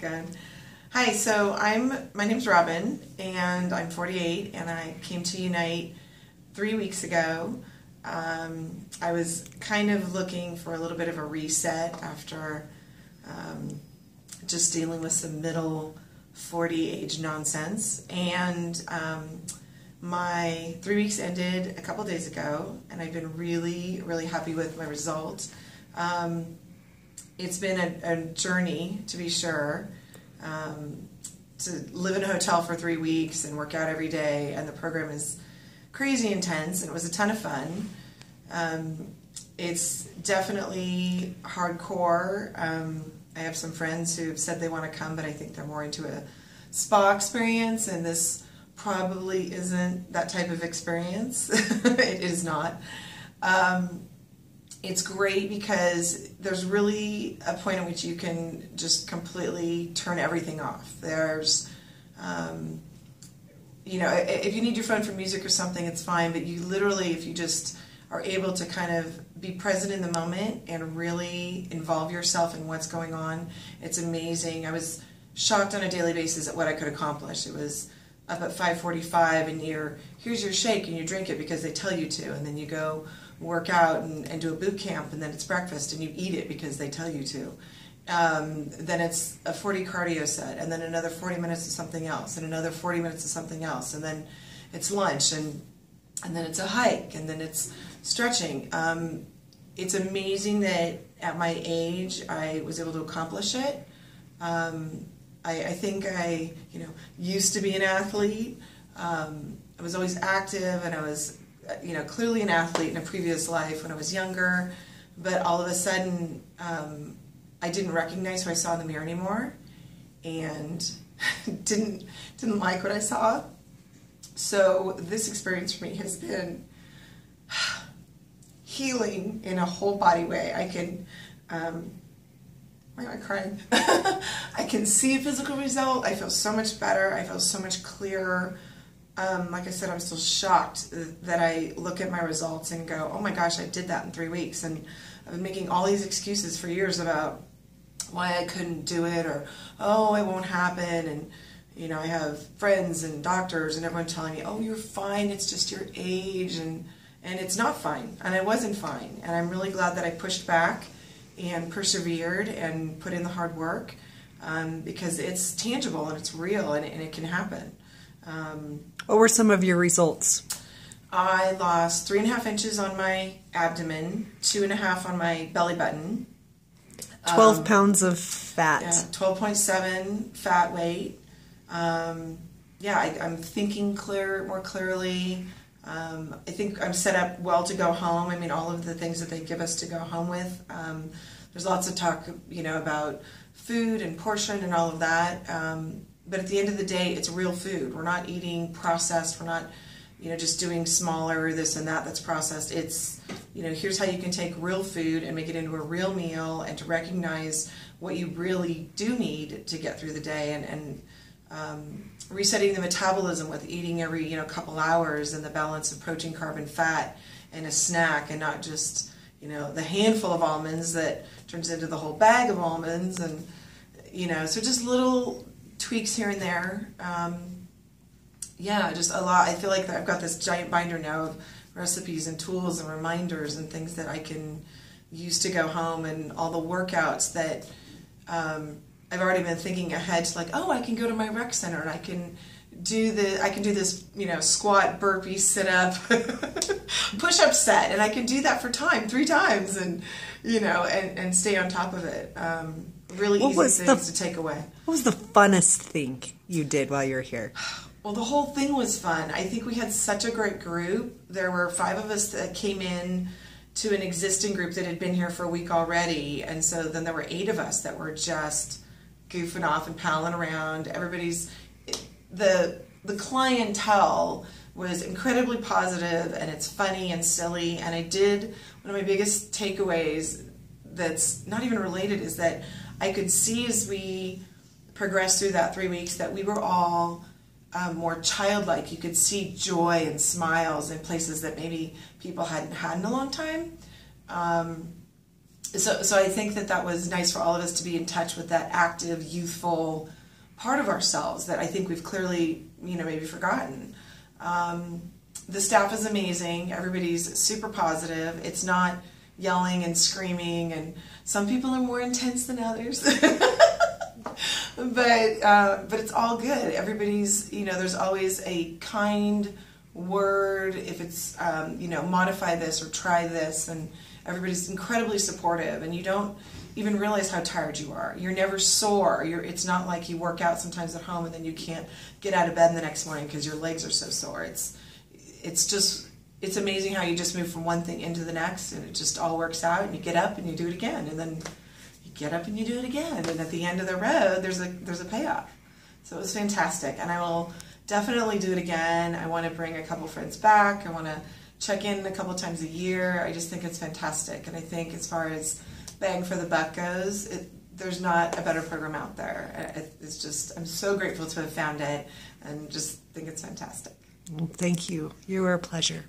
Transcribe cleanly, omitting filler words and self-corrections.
Good. Hi, so my name's Robin, and I'm 48, and I came to Unite 3 weeks ago. I was kind of looking for a little bit of a reset after just dealing with some middle 40 age nonsense, and my 3 weeks ended a couple days ago, and I've been really happy with my results. It's been a journey, to be sure, to live in a hotel for 3 weeks and work out every day, and the program is crazy intense, and it was a ton of fun. It's definitely hardcore. I have some friends who've said they want to come, but I think they're more into a spa experience, and this probably isn't that type of experience. It is not. It's great because there's really a point at which you can just completely turn everything off. There's, you know, if you need your phone for music or something, it's fine, but you literally, if you just are able to kind of be present in the moment and really involve yourself in what's going on, it's amazing. I was shocked on a daily basis at what I could accomplish. It was up at 5:45, and here's your shake, and you drink it because they tell you to, and then you go work out and do a boot camp, and then it's breakfast, and you eat it because they tell you to. Then it's a 40 cardio set, and then another 40 minutes of something else, and another 40 minutes of something else, and then it's lunch, and then it's a hike, and then it's stretching. It's amazing that at my age I was able to accomplish it. I think I, used to be an athlete. I was always active, and I was, clearly an athlete in a previous life when I was younger, but all of a sudden I didn't recognize who I saw in the mirror anymore, and didn't like what I saw. So this experience for me has been healing in a whole body way. I can, why am I crying? I can see a physical result. I feel so much better. I feel so much clearer. Like I said, I'm still shocked that I look at my results and go, oh my gosh, I did that in 3 weeks. And I've been making all these excuses for years about why I couldn't do it, or, oh, it won't happen. And, I have friends and doctors and everyone telling me, oh, you're fine, it's just your age. And it's not fine. And I wasn't fine. And I'm really glad that I pushed back and persevered and put in the hard work, because it's tangible and it's real, and it can happen. What were some of your results? I lost 3.5 inches on my abdomen, 2.5 on my belly button. 12 pounds of fat. Yeah, 12.7 fat weight. I'm thinking more clearly. I think I'm set up well to go home. I mean, all of the things that they give us to go home with. There's lots of talk, about food and portion and all of that. But at the end of the day, it's real food. We're not eating processed. We're not, just doing smaller this and that that's processed. It's, here's how you can take real food and make it into a real meal, and to recognize what you really do need to get through the day, and resetting the metabolism with eating every, couple hours, and the balance of protein, carb, and fat, and a snack, and not just, the handful of almonds that turns into the whole bag of almonds, and, so just little tweaks here and there. Just a lot. I feel like I've got this giant binder now of recipes and tools and reminders and things that I can use to go home, and all the workouts that I've already been thinking ahead to, like, oh, I can go to my rec center and I can do this, squat, burpee, sit up, push up set, and I can do that for 3 times, and and stay on top of it. Really easy things to take away. What was the funnest thing you did while you were here? Well, the whole thing was fun. I think we had such a great group. There were 5 of us that came in to an existing group that had been here for a week already, and so then there were 8 of us that were just goofing off and palling around. The clientele was incredibly positive, and it's funny and silly. And I did, one of my biggest takeaways that's not even related is that I could see as we progressed through that 3 weeks that we were all more childlike. You could see joy and smiles in places that maybe people hadn't had in a long time. So I think that was nice for all of us to be in touch with that active, youthful part of ourselves that I think we've clearly, maybe forgotten. The staff is amazing. Everybody's super positive. It's not yelling and screaming, and some people are more intense than others. But it's all good. Everybody's, there's always a kind word if it's, modify this or try this, and everybody's incredibly supportive, and you don't even realize how tired you are. You're never sore. It's not like you work out sometimes at home and then you can't get out of bed the next morning because your legs are so sore. It's amazing how you just move from one thing into the next, and it just all works out, and you get up and you do it again, and then you get up and you do it again, and at the end of the road there's a payoff. So it was fantastic, and I will definitely do it again. I want to bring a couple friends back. I want to check in a couple times a year. I just think it's fantastic, and I think as far as bang for the buck goes, there's not a better program out there. It's just, I'm so grateful to have found it, and just think it's fantastic. Well, thank you. You were a pleasure.